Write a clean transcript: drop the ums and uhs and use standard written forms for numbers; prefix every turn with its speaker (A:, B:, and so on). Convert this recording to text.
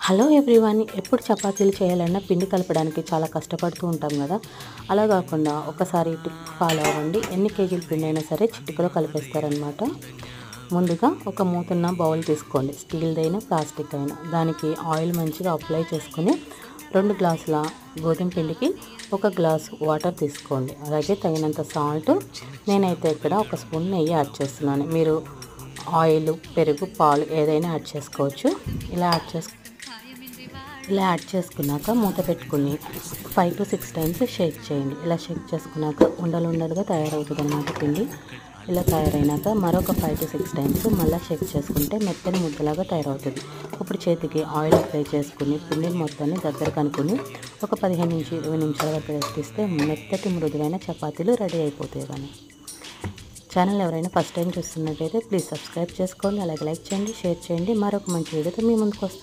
A: Hello everyone, ఎప్పుడు చపాతీలు చేయాలన్నా పిండి కలపడానికి చాలా కష్టపడుతూ ఉంటాం కదా. అలా కాకుండా ఒకసారి టిప్ ఫాలో అవ్వండి. ఎన్ని కేజీల పిండి అయినా సరే చిటికలో కలిపేస్తారనమాట. ముందుగా ఒక మూతన్న బౌల్ తీసుకోండి, స్టీల్దైనా ప్లాస్టిక్ అయినా. దానికి ఆయిల్ మంచిగా అప్లై చేసుకుని 2 గ్లాసుల గోధుమ పిండికి 1 గ్లాసు వాటర్ తీసుకోండి. అలాగే తగినంత సాల్ట్. నేనైతే ఇక్కడ 1 స్పూన్ నెయ్యి యాడ్ చేస్తున్నాను. మీరు ఆయిల్, పెరుగు, పాలు ఏదైనా యాడ్ చేసుకోవచ్చు. ఇలా యాడ్ చేసుకున్నాక మూత పెట్టుకుని 5 to 6 టైమ్స్ షేక్ చేయండి. ఇలా షేక్ చేసుకున్నాక ఉండలుగా తయారవుతుంది అన్నమాట పిండి. ఇలా తయారైనాక మరొక 5 to 6 టైమ్స్ మళ్ళీ షేక్ చేసుకుంటే మెత్తని ముద్దలాగా తయారవుతుంది. ఇప్పుడు చేతికి ఆయిల్ అప్లై చేసుకుని పిండిని మొత్తాన్ని దగ్గర కనుక్కొని ఒక 15 నుంచి 20 నిమిషాల వరకు రెస్ట్ ఇస్తే మెత్తటి మృదువైన చపాతీలు రెడీ అయిపోతాయి. కానీ ఛానల్ ఎవరైనా ఫస్ట్ టైం చూస్తున్నట్టయితే ప్లీజ్ సబ్స్క్రైబ్ చేసుకోండి. అలాగే లైక్ చేయండి, షేర్ చేయండి. మరొక మంచి వీడియోతో మీ ముందుకు వస్తాను.